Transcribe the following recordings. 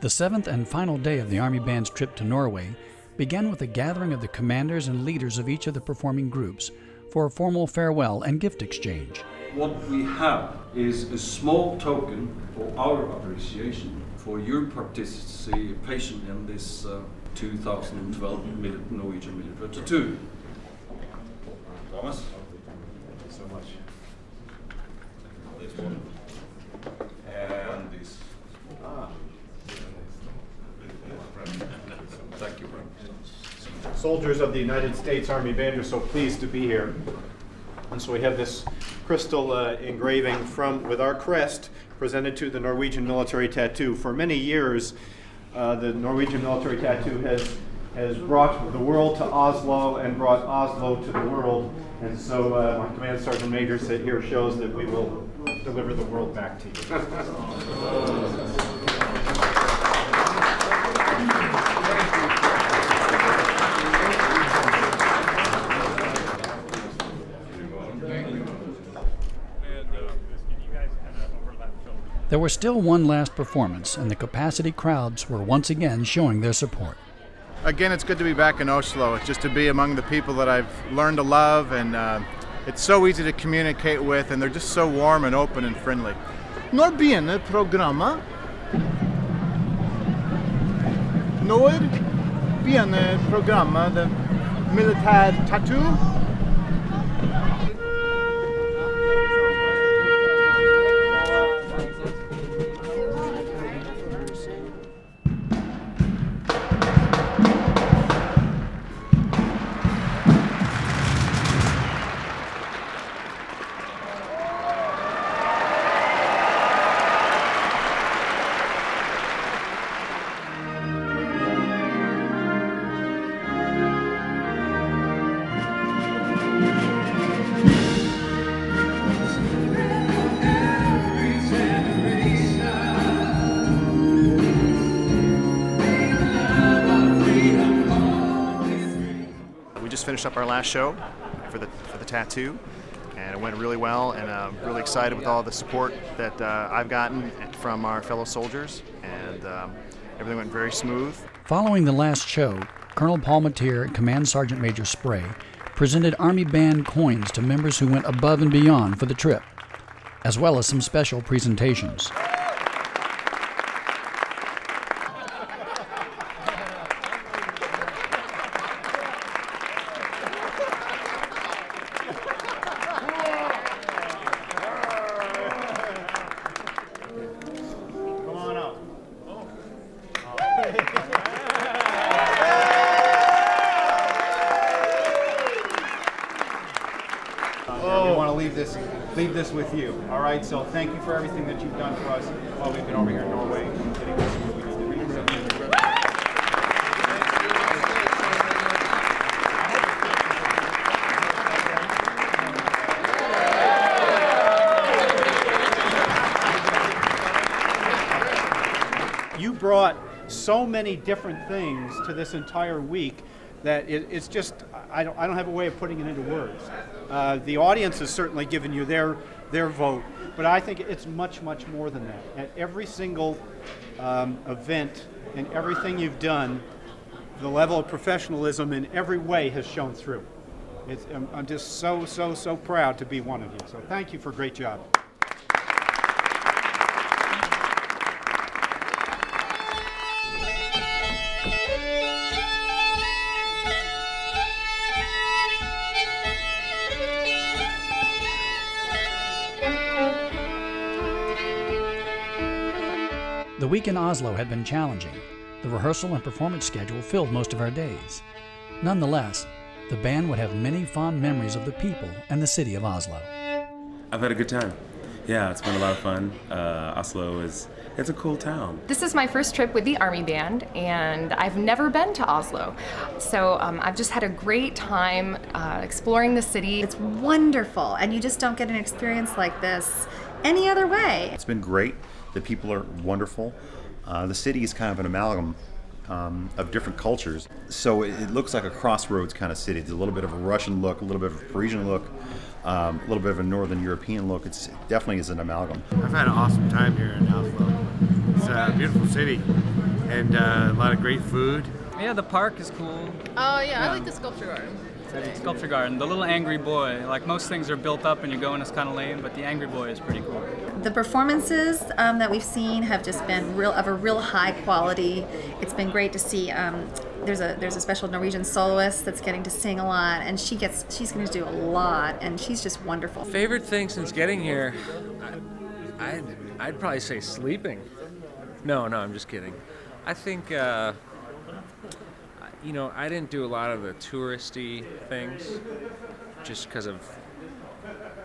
The seventh and final day of the Army Band's trip to Norway began with a gathering of the commanders and leaders of each of the performing groups for a formal farewell and gift exchange. What we have is a small token for our appreciation for your participation in this 2012 Norwegian Military Tattoo. Thomas? Thank you so much. This one. And this. Thank you, Brian. Soldiers of the United States Army Band are so pleased to be here. And so we have this crystal engraving with our crest presented to the Norwegian Military Tattoo. For many years, the Norwegian Military Tattoo has brought the world to Oslo and brought Oslo to the world. And so my Command Sergeant Major here shows that we will deliver the world back to you. There was still one last performance, and the capacity crowds were once again showing their support. Again, it's good to be back in Oslo, just to be among the people that I've learned to love, and it's so easy to communicate with, and they're just so warm and open and friendly. Når begynner programmet? Når begynner programmet, the military tattoo? Just finished up our last show for the tattoo, and it went really well, and I'm really excited with all the support that I've gotten from our fellow soldiers, and everything went very smooth. Following the last show, Colonel Paul Mateer and Command Sergeant Major Spray presented Army Band coins to members who went above and beyond for the trip, as well as some special presentations. We want to leave this with you. All right. So thank you for everything that you've done for us while we've been over here in Norway, getting us where we need to be. You brought so many different things to this entire week that it's just, I don't have a way of putting it into words. The audience has certainly given you their vote, but I think it's much, much more than that. At every single event and everything you've done, the level of professionalism in every way has shown through. I'm just so proud to be one of you. So thank you for a great job. The week in Oslo had been challenging. The rehearsal and performance schedule filled most of our days. Nonetheless, the band would have many fond memories of the people and the city of Oslo. I've had a good time. Yeah, it's been a lot of fun. Oslo it's a cool town. This is my first trip with the Army Band, and I've never been to Oslo. So I've just had a great time exploring the city. It's wonderful, and you just don't get an experience like this any other way. It's been great. The people are wonderful. The city is kind of an amalgam of different cultures. So it looks like a crossroads kind of city. There's a little bit of a Russian look, a little bit of a Parisian look, a little bit of a Northern European look. It definitely is an amalgam. I've had an awesome time here in Oslo. It's a beautiful city. and a lot of great food. Yeah, the park is cool. Oh yeah, I like the sculpture garden. Sculpture garden. The little angry boy. Like most things are built up and you go and it's kind of lame, but the angry boy is pretty cool. The performances that we've seen have just been of a real high quality. It's been great to see. There's a special Norwegian soloist that's getting to sing a lot, and she's going to do a lot, and she's just wonderful. Favorite thing since getting here, I'd probably say sleeping. No, I'm just kidding. I think I didn't do a lot of the touristy things just because of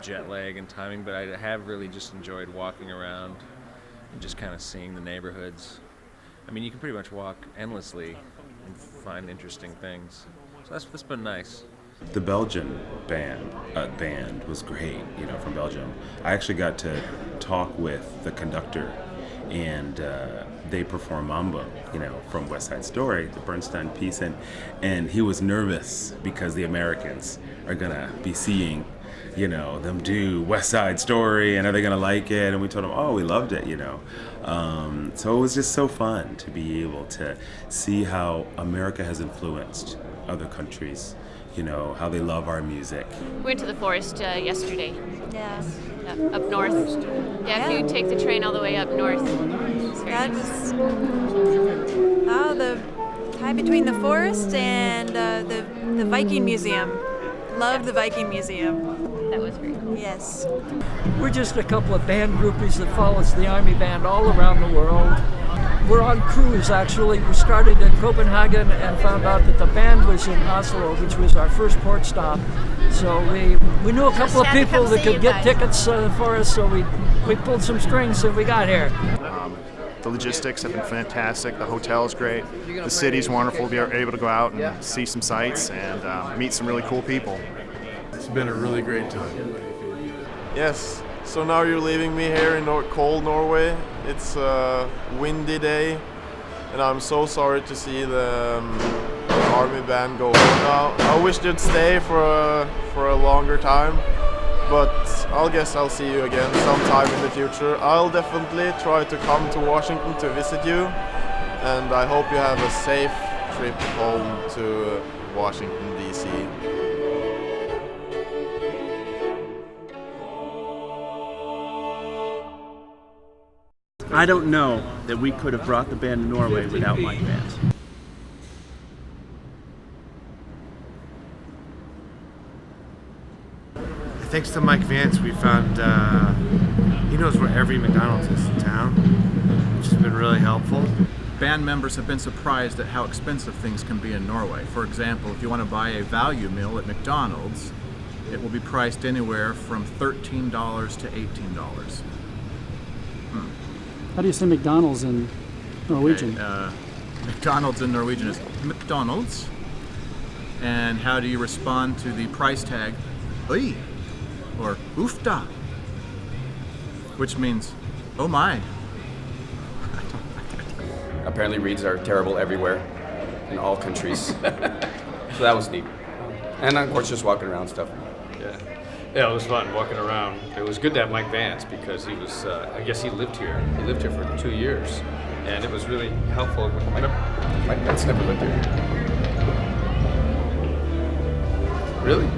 jet lag and timing, but I have really just enjoyed walking around and just kind of seeing the neighborhoods. I mean, you can pretty much walk endlessly and find interesting things. So that's been nice. The Belgian band was great, from Belgium. I actually got to talk with the conductor, and they perform Mambo, from West Side Story, the Bernstein piece, and he was nervous because the Americans are gonna be seeing, them do West Side Story, and are they gonna like it? And we told him, oh, we loved it, So it was just so fun to be able to see how America has influenced other countries, how they love our music. We went to the forest yesterday. Yeah. Up north. Yeah, if you take the train all the way up north. That was the tie between the forest and the Viking Museum. Loved the Viking Museum. That was great. Yes. We're just a couple of band groupies that follows the Army Band all around the world. We're on cruise, actually. We started in Copenhagen and found out that the band was in Oslo, which was our first port stop. So we knew a couple of people that could get tickets for us, so we pulled some strings and we got here. The logistics have been fantastic. The hotel is great. The city's wonderful. Be able to go out and see some sights and meet some really cool people. It's been a really great time. Yes. So now you're leaving me here in cold Norway. It's a windy day, and I'm so sorry to see the Army Band go home now. I wish they'd stay for a longer time, but I guess I'll see you again sometime in the future. I'll definitely try to come to Washington to visit you, and I hope you have a safe trip home to Washington, D.C. I don't know that we could have brought the band to Norway without Mike Vance. Thanks to Mike Vance, we found he knows where every McDonald's is in town, which has been really helpful. Band members have been surprised at how expensive things can be in Norway. For example, if you want to buy a value meal at McDonald's, it will be priced anywhere from $13 to $18. How do you say McDonald's in Norwegian? Okay, McDonald's in Norwegian is McDonald's. And how do you respond to the price tag, oi, or oofda, which means, oh my. Apparently reeds are terrible everywhere, in all countries. So that was neat. And of course just walking around stuff. Yeah, it was fun walking around. It was good to have Mike Vance because he was, I guess he lived here. He lived here for 2 years. And it was really helpful. Mike Vance never lived here. Really?